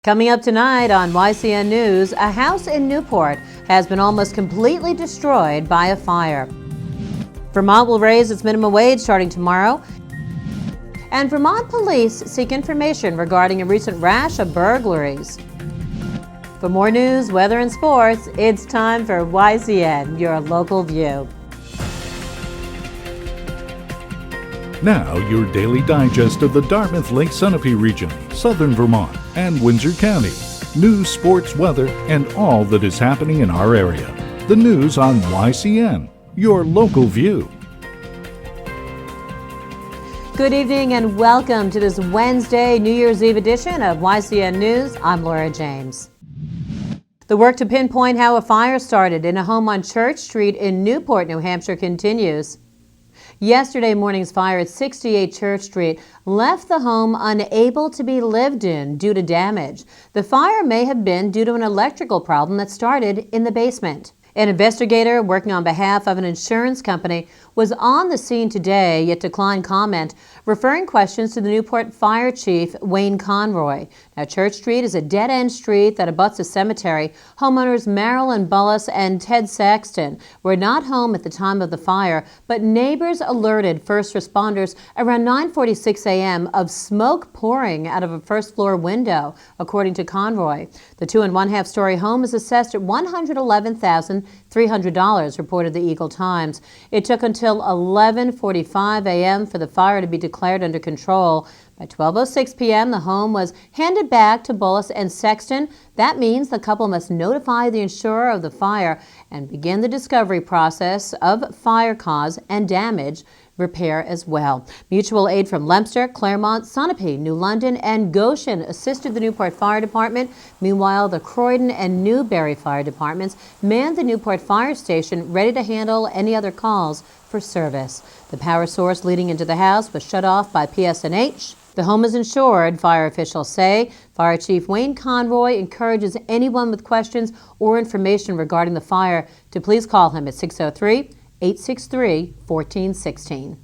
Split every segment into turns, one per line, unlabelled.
Coming up tonight on YCN News, a house in Newport has been almost completely destroyed by a fire. Vermont will raise its minimum wage starting tomorrow. And Vermont police seek information regarding a recent rash of burglaries. For more news, weather, and sports, it's time for YCN, your local view.
Now, your daily digest of the Dartmouth Lake Sunapee region, southern Vermont, and Windsor County. News, sports, weather, and all that is happening in our area. The news on YCN, your local view.
Good evening and welcome to this Wednesday, New Year's Eve edition of YCN News. I'm Laura James. The work to pinpoint how a fire started in a home on Church Street in Newport, New Hampshire continues. Yesterday morning's fire at 68 Church Street left the home unable to be lived in due to damage. The fire may have been due to an electrical problem that started in the basement. An investigator working on behalf of an insurance company was on the scene today, yet declined comment, referring questions to the Newport Fire Chief, Wayne Conroy. Now, Church Street is a dead-end street that abuts a cemetery. Homeowners Marilyn Bullis and Ted Saxton were not home at the time of the fire, but neighbors alerted first responders around 9:46 a.m. of smoke pouring out of a first-floor window, according to Conroy. The 2 1/2-story home is assessed at $111,300, reported the Eagle Times. It took until 11:45 a.m. for the fire to be declared under control. By 12:06 p.m., the home was handed back to Bullis and Sexton. That means the couple must notify the insurer of the fire and begin the discovery process of fire cause and damage repair as well. Mutual aid from Leominster, Claremont, Sunapee, New London, and Goshen assisted the Newport Fire Department. Meanwhile, the Croydon and Newberry Fire Departments manned the Newport Fire Station, ready to handle any other calls for service. The power source leading into the house was shut off by PSNH. The home is insured, fire officials say. Fire Chief Wayne Conroy encourages anyone with questions or information regarding the fire to please call him at 603-863-1416.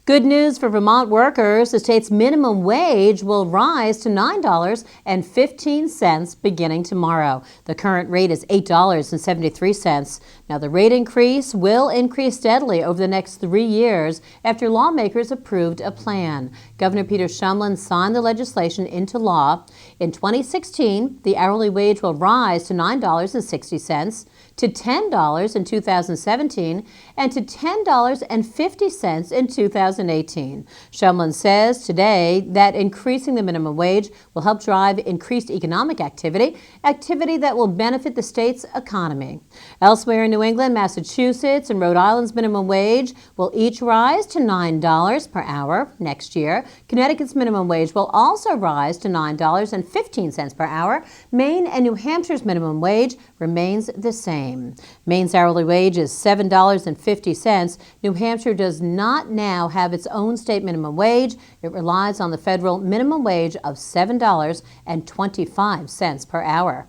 Good news for Vermont workers. The state's minimum wage will rise to $9.15 beginning tomorrow. The current rate is $8.73. Now, the rate increase will increase steadily over the next 3 years after lawmakers approved a plan. Governor Peter Shumlin signed the legislation into law. In 2016, the hourly wage will rise to $9.60, to $10 in 2017, and to $10.50 in 2018. Shumlin says today that increasing the minimum wage will help drive increased economic activity that will benefit the state's economy. Elsewhere in New England, Massachusetts, and Rhode Island's minimum wage will each rise to $9 per hour next year. Connecticut's minimum wage will also rise to $9.15 per hour. Maine and New Hampshire's minimum wage remains the same. Maine's hourly wage is $7.50. New Hampshire does not now have its own state minimum wage. It relies on the federal minimum wage of $7.25 per hour.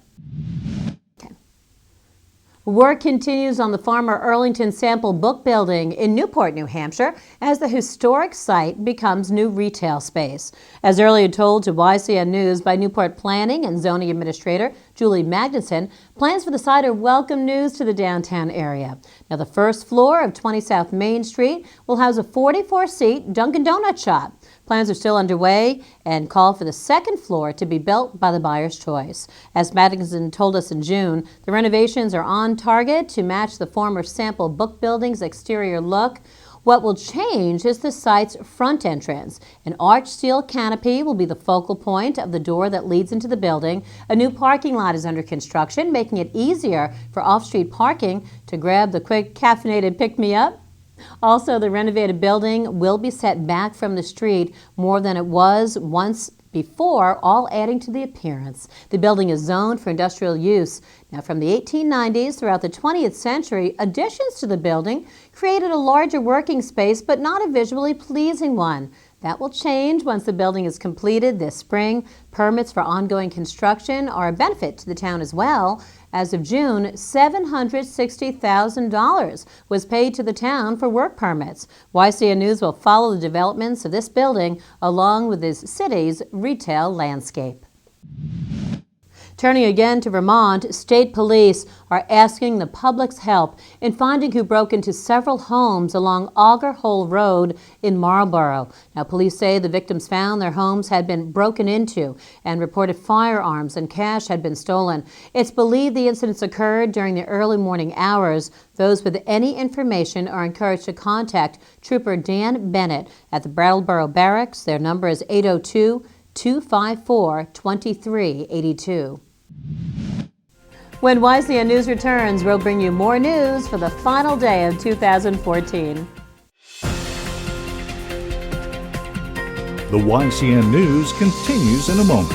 Work continues on the Farmer Earlington Sample Book Building in Newport, New Hampshire, as the historic site becomes new retail space. As earlier told to YCN News by Newport Planning and Zoning Administrator Julie Magnuson, plans for the site are welcome news to the downtown area. Now, the first floor of 20 South Main Street will house a 44-seat Dunkin' Donut shop. Plans are still underway and call for the second floor to be built by the buyer's choice. As Magnuson told us in June, the renovations are on target to match the former Sample Book Building's exterior look. What will change is the site's front entrance. An arched steel canopy will be the focal point of the door that leads into the building. A new parking lot is under construction, making it easier for off-street parking to grab the quick caffeinated pick-me-up. Also, the renovated building will be set back from the street more than it was once before, all adding to the appearance. The building is zoned for industrial use. Now, from the 1890s throughout the 20th century, additions to the building created a larger working space, but not a visually pleasing one. That will change once the building is completed this spring. Permits for ongoing construction are a benefit to the town as well. As of June, $760,000 was paid to the town for work permits. YCN News will follow the developments of this building along with this city's retail landscape. Turning again to Vermont, state police are asking the public's help in finding who broke into several homes along Auger Hole Road in Marlborough. Now, police say the victims found their homes had been broken into and reported firearms and cash had been stolen. It's believed the incidents occurred during the early morning hours. Those with any information are encouraged to contact Trooper Dan Bennett at the Brattleboro Barracks. Their number is 802-254-2382. When YCN News returns, we'll bring you more news for the final day of 2014.
The YCN News continues in a moment.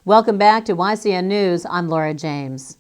Welcome back to YCN News. I'm Laura James.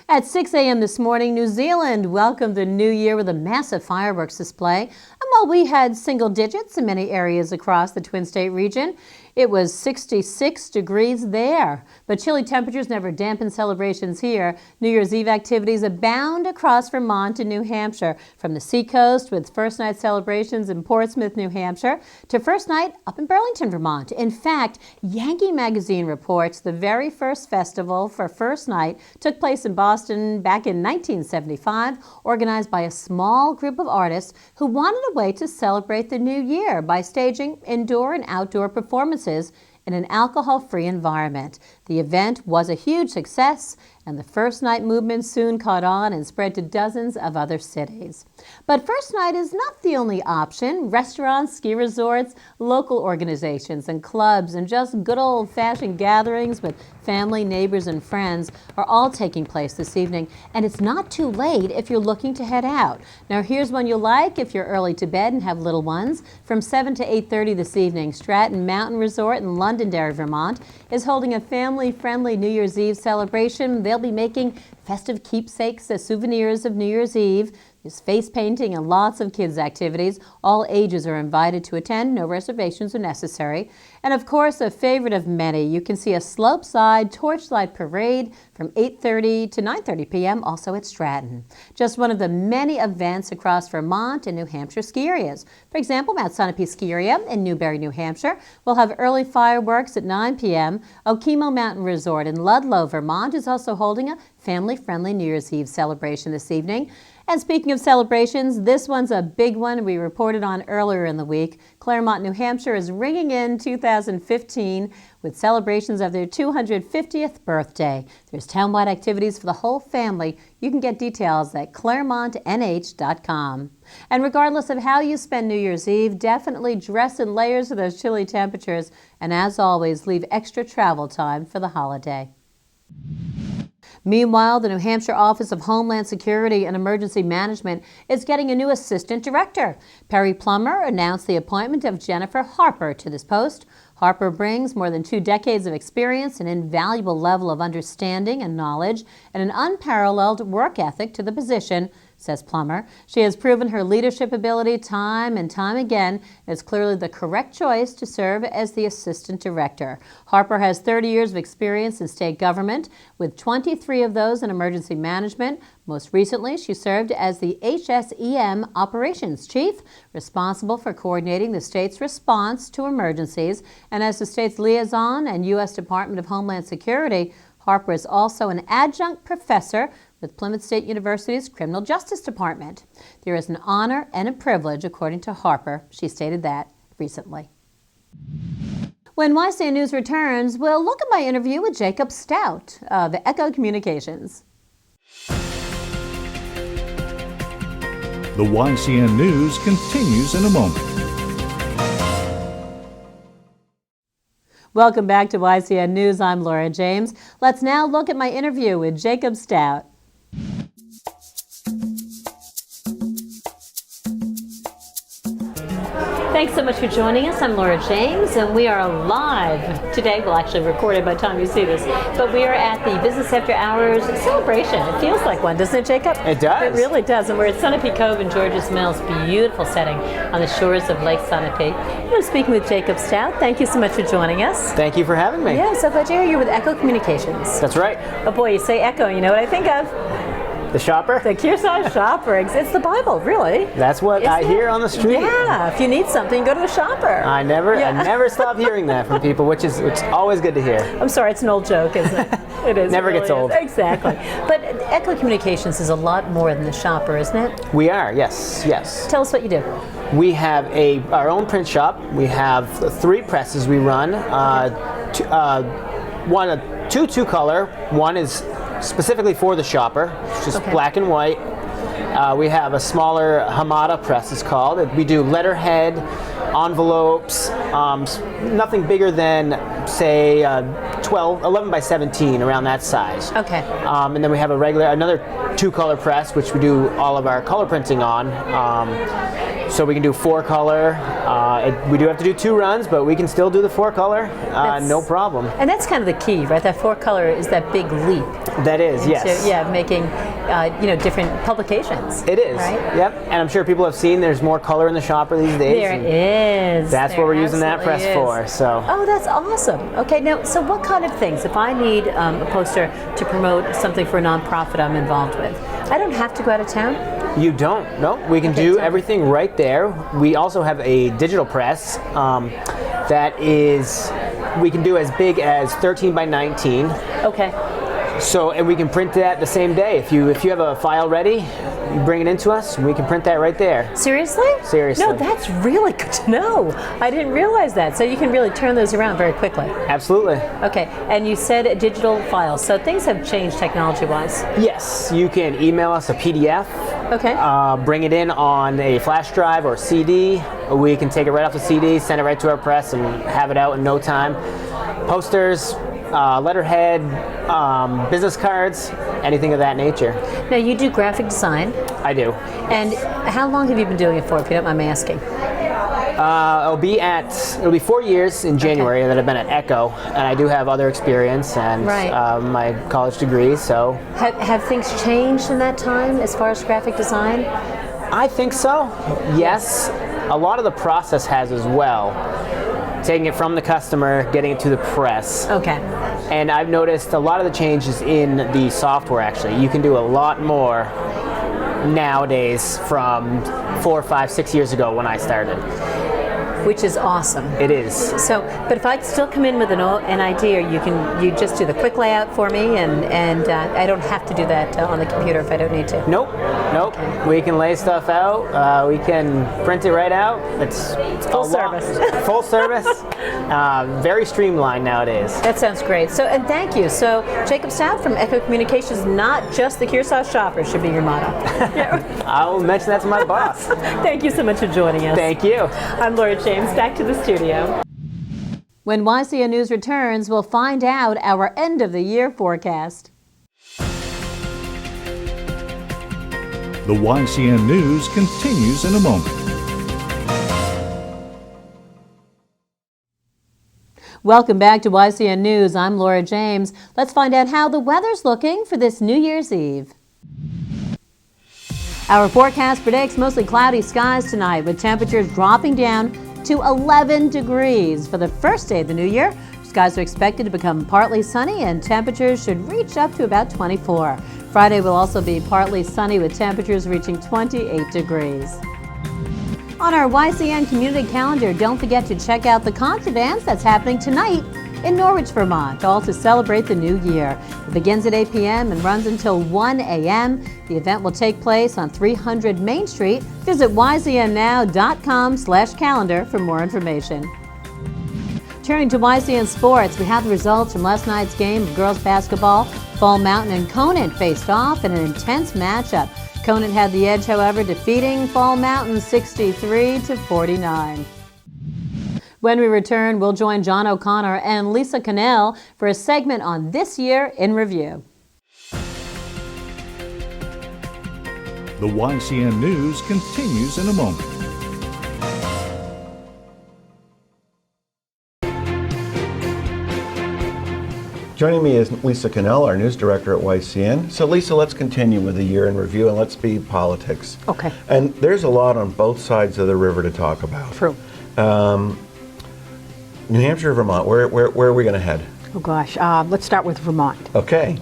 At 6 a.m. this morning, New Zealand welcomed the new year with a massive fireworks display. And while we had single digits in many areas across the Twin State region, it was 66 degrees there. But chilly temperatures never dampen celebrations here. New Year's Eve activities abound across Vermont and New Hampshire, from the seacoast with first night celebrations in Portsmouth, New Hampshire, to first night up in Burlington, Vermont. In fact, Yankee Magazine reports the very first festival for first night took place in Boston back in 1975, organized by a small group of artists who wanted a way to celebrate the new year by staging indoor and outdoor performances in an alcohol-free environment. The event was a huge success, and the first night movement soon caught on and spread to dozens of other cities. But first night is not the only option. Restaurants, ski resorts, local organizations and clubs, and just good old-fashioned gatherings with family, neighbors, and friends are all taking place this evening. And it's not too late if you're looking to head out. Now here's one you'll like if you're early to bed and have little ones. From 7 to 8:30 this evening, Stratton Mountain Resort in Londonderry, Vermont is holding a family-friendly New Year's Eve celebration. They'll be making festive keepsakes as souvenirs of New Year's Eve. There's face painting and lots of kids' activities. All ages are invited to attend. No reservations are necessary. And of course, a favorite of many, you can see a slopeside torchlight parade from 8:30 to 9:30 p.m. also at Stratton. Just one of the many events across Vermont and New Hampshire ski areas. For example, Mount Sunapee Ski Area in Newberry, New Hampshire will have early fireworks at 9 p.m. Okemo Mountain Resort in Ludlow, Vermont is also holding a family-friendly New Year's Eve celebration this evening. And speaking of celebrations, this one's a big one we reported on earlier in the week. Claremont, New Hampshire is ringing in 2015 with celebrations of their 250th birthday. There's townwide activities for the whole family. You can get details at claremontnh.com. And regardless of how you spend New Year's Eve, definitely dress in layers for those chilly temperatures. And as always, leave extra travel time for the holiday. Meanwhile, the New Hampshire Office of Homeland Security and Emergency Management is getting a new assistant director. Perry Plummer announced the appointment of Jennifer Harper to this post. Harper brings more than 2 decades of experience, an invaluable level of understanding and knowledge, and an unparalleled work ethic to the position, says Plummer. She has proven her leadership ability time and time again, and is clearly the correct choice to serve as the assistant director. Harper has 30 years of experience in state government, with 23 of those in emergency management. Most recently, she served as the HSEM operations chief, responsible for coordinating the state's response to emergencies, and as the state's liaison and U.S. Department of Homeland Security. Harper is also an adjunct professor with Plymouth State University's Criminal Justice Department. There is an honor and a privilege, according to Harper. She stated that recently. When YCN News returns, we'll look at my interview with Jacob Stout of Echo Communications.
The YCN News continues in a moment.
Welcome back to YCN News. I'm Laura James. Let's now look at my interview with Jacob Stout. Thanks so much for joining us. I'm Laura James, and we are live today. Well, actually recorded by the time you see this, but we are at the Business After Hours celebration. It feels like one, doesn't it, Jacob?
It does.
It really does. And we're at Sunapee Cove in Georges Mills. Beautiful setting on the shores of Lake Sunapee. I'm speaking with Jacob Stout. Thank you so much for joining us.
Thank you for having me.
Yeah, so glad you're here with Echo Communications.
That's right.
Oh boy, you say Echo, you know what I think of?
The shopper?
The Kearsarge shopper. It's the Bible, really.
That's what I hear on the street.
Yeah, if you need something, go to the shopper.
I never stop hearing that from people, which is always good to hear.
I'm sorry, it's an old joke, isn't it? It is.
Never gets old.
Exactly. But Echo Communications is a lot more than the shopper, isn't it?
We are, yes.
Tell us what you do.
We have our own print shop. We have 3 presses we run. Two color. One is specifically for the shopper, it's just black and white. We have a smaller Hamada press, it's called. We do letterhead, envelopes, nothing bigger than, say, 11 by 17, around that size.
Okay.
And then we have another 2-color press, which we do all of our color printing on. So we can do 4-color. We do have to do 2 runs, but we can still do the 4-color, no problem.
And that's kind of the key, right? That 4-color is that big leap.
That is,
into,
yes.
Yeah, making different publications.
It is.
Right?
Yep. And I'm sure people have seen there's more color in the shopper these days.
There is.
That's what we're using that press for. So.
Oh, that's awesome. Okay, now, so what kind of things, if I need a poster to promote something for a nonprofit I'm involved with, I don't have to go out of town?
You don't. No, we can do everything right there. We also have a digital press that is, we can do as big as 13 by 19.
Okay.
So, and we can print that the same day. If you have a file ready, you bring it into us, and we can print that right there.
Seriously?
Seriously.
No, that's really good to know. I didn't realize that. So you can really turn those around very quickly.
Absolutely.
Okay, and you said digital files. So things have changed technology-wise.
Yes, you can email us a PDF.
Okay.
Bring it in on a flash drive or CD. We can take it right off the CD, send it right to our press, and have it out in no time. Posters, letterhead, business cards, anything of that nature.
Now you do graphic design.
I do.
And how long have you been doing it for, if you don't mind me asking?
It'll be 4 years in January that I've been at Echo, and I do have other experience and my college degree. So
have things changed in that time as far as graphic design?
I think so. Yes, a lot of the process has as well. Taking it from the customer, getting it to the press.
Okay.
And I've noticed a lot of the changes in the software. Actually, you can do a lot more nowadays from 4, 5, 6 years ago when I started.
Which is awesome.
It is.
So, but if I still come in with an idea, you just do the quick layout for me, and I don't have to do that on the computer if I don't need to.
Nope. Okay. We can lay stuff out. We can print it right out. It's
full service.
Full service. Very streamlined nowadays.
That sounds great. So, and thank you. So, Jacob Stout from Echo Communications, not just the Kearsarge shopper should be your motto.
I'll mention that to my boss.
Thank you so much for joining us.
Thank you.
I'm Laura James. Back to the studio. When YCN News returns, we'll find out our end of the year forecast.
The YCN News continues in a moment.
Welcome back to YCN News. I'm Laura James. Let's find out how the weather's looking for this New Year's Eve. Our forecast predicts mostly cloudy skies tonight, with temperatures dropping down to 11 degrees. For the first day of the new year, skies are expected to become partly sunny and temperatures should reach up to about 24. Friday will also be partly sunny with temperatures reaching 28 degrees. On our YCN community calendar, don't forget to check out the concert dance that's happening tonight in Norwich, Vermont, all to celebrate the new year. It begins at 8 p.m. and runs until 1 a.m. The event will take place on 300 Main Street. Visit ycnnow.com/calendar for more information. Turning to YCN Sports, we have the results from last night's game of girls basketball. Fall Mountain and Conant faced off in an intense matchup. Conant had the edge, however, defeating Fall Mountain 63-49. When we return, we'll join John O'Connor and Lisa Cannell for a segment on This Year in Review.
The YCN News continues in a moment.
Joining me is Lisa Cannell, our news director at YCN. So Lisa, let's continue with the year in review and let's be politics.
Okay.
And there's a lot on both sides of the river to talk about.
True.
New Hampshire, Vermont, where are we going to head?
Oh gosh, let's start with Vermont.
Okay.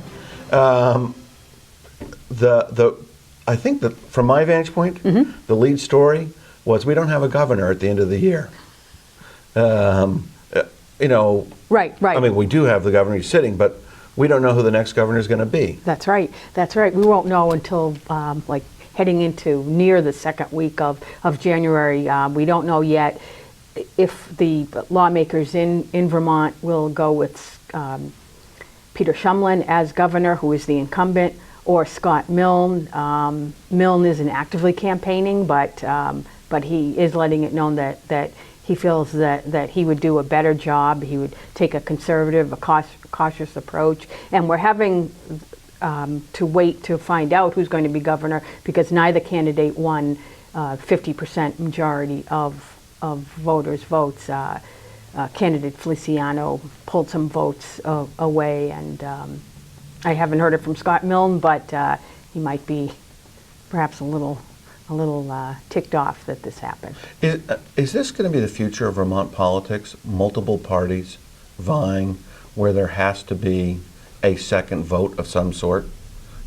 I think that from my vantage point, the lead story was we don't have a governor at the end of the year. You know,
Right.
I mean, we do have the governor sitting, but we don't know who the next governor is going to be.
That's right. That's right. We won't know until like heading into near the second week of January. We don't know yet if the lawmakers in Vermont will go with Peter Shumlin as governor, who is the incumbent, or Scott Milne. Milne isn't actively campaigning, but he is letting it known that he feels that he would do a better job. He would take a conservative, a cautious approach. And we're having to wait to find out who's going to be governor because neither candidate won 50% majority of voters' votes. Candidate Feliciano pulled some votes away, and I haven't heard it from Scott Milne, but he might be perhaps a little ticked off that this happened.
Is this going to be the future of Vermont politics? Multiple parties vying where there has to be a second vote of some sort?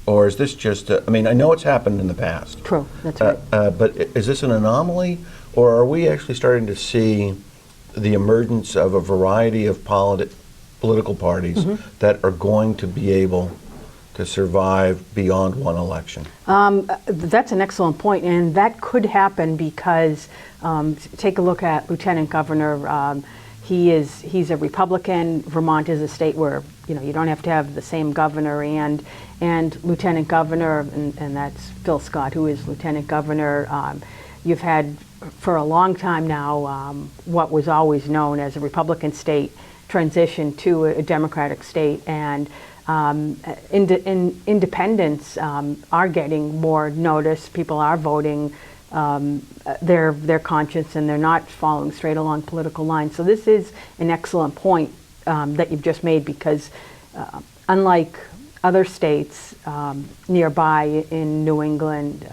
Or is this just, I mean, I know it's happened in the past.
True, that's right.
But is this an anomaly? Or are we actually starting to see the emergence of a variety of political parties that are going to be able to survive beyond one election?
That's an excellent point, and that could happen because take a look at Lieutenant Governor. He's a Republican. Vermont is a state where you don't have to have the same governor and Lieutenant Governor, and that's Phil Scott, who is Lieutenant Governor. You've had for a long time now what was always known as a Republican state transition to a Democratic state, and independents are getting more notice. People are voting their conscience, and they're not following straight along political lines. So this is an excellent point that you've just made, because unlike other states nearby in New England,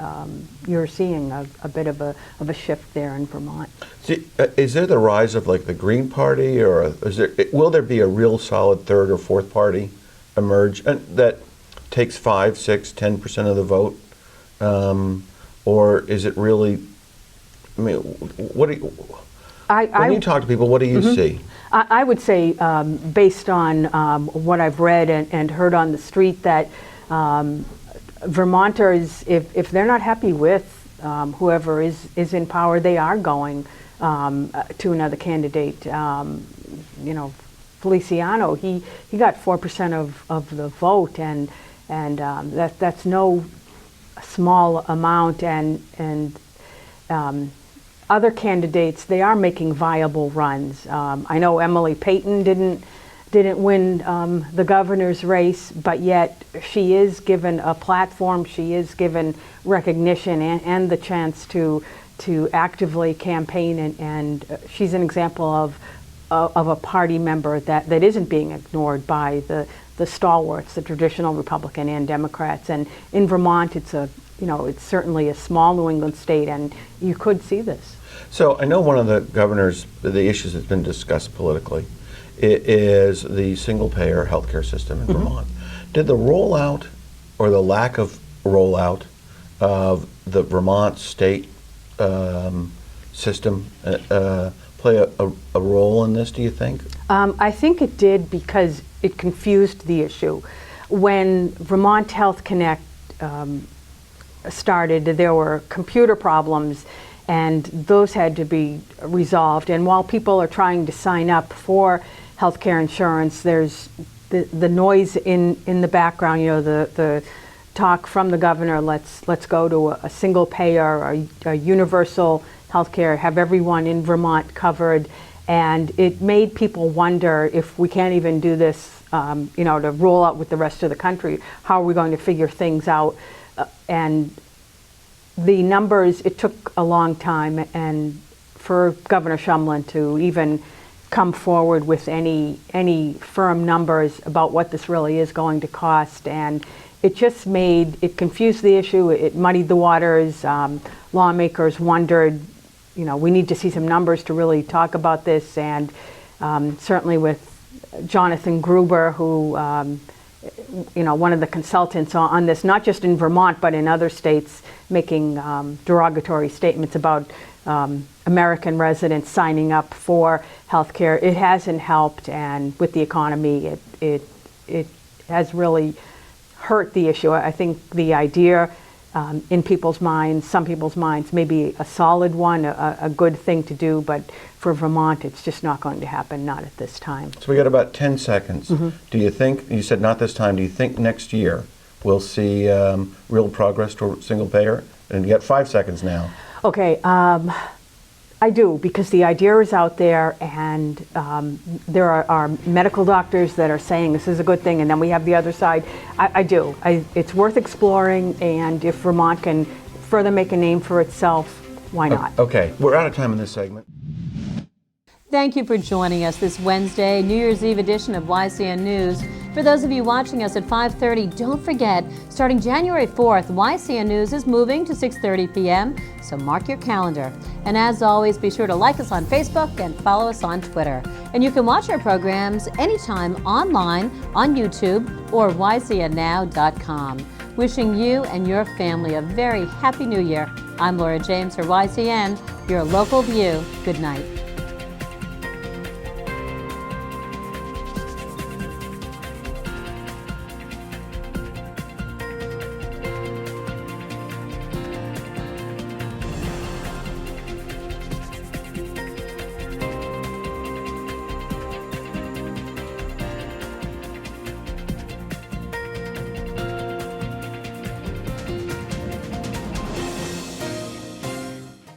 you're seeing a bit of a shift there in Vermont.
See, is there the rise of like the Green Party, or will there be a real solid third or fourth party emerge that takes 5, 6, 10% of the vote, or is it really? I mean, what do you, when you talk to people, what do you see?
I would say, based on what I've read and heard on the street, that Vermonters, if they're not happy with whoever is in power, they are going to another candidate. Feliciano, he got 4% of the vote, and that's no small amount. And other candidates, they are making viable runs. I know Emily Payton didn't win the governor's race, but yet she is given a platform. She is given recognition and the chance to actively campaign, and she's an example of a party member that isn't being ignored by the stalwarts, the traditional Republican and Democrats. And in Vermont, it's certainly a small New England state, and you could see this.
So I know one of the issues that's been discussed politically is the single-payer healthcare system in Vermont. Did the rollout or the lack of rollout of the Vermont state system play a role in this, do you think?
I think it did, because it confused the issue. When Vermont Health Connect started, there were computer problems, and those had to be resolved. And while people are trying to sign up for healthcare insurance, there's the noise in the background. The talk from the governor, let's go to a single payer, a universal healthcare, have everyone in Vermont covered. And it made people wonder, if we can't even do this, to roll out with the rest of the country, how are we going to figure things out? And the numbers, it took a long time, and for Governor Shumlin to even come forward with any firm numbers about what this really is going to cost, and it just it confused the issue. It muddied the waters. Lawmakers wondered, we need to see some numbers to really talk about this, and certainly with Jonathan Gruber, who one of the consultants on this, not just in Vermont, but in other states, making derogatory statements about American residents signing up for health care. It hasn't helped, and with the economy, it has really hurt the issue. I think the idea in people's minds, some people's minds, may be a solid one, a good thing to do, but for Vermont, it's just not going to happen, not at this time.
So we got about 10 seconds. Do you think, you said not this time, do you think next year we'll see real progress toward single payer? And you got 5 seconds now.
Okay, I do, because the idea is out there, and there are medical doctors that are saying this is a good thing, and then we have the other side. I do. It's worth exploring, and if Vermont can further make a name for itself, why not?
Okay, we're out of time in this segment.
Thank you for joining us this Wednesday, New Year's Eve edition of YCN News. For those of you watching us at 5:30, don't forget, starting January 4th, YCN News is moving to 6:30 p.m., so mark your calendar. And as always, be sure to like us on Facebook and follow us on Twitter. And you can watch our programs anytime online on YouTube or ycnnow.com. Wishing you and your family a very happy New Year. I'm Laura James for YCN, your local view. Good night.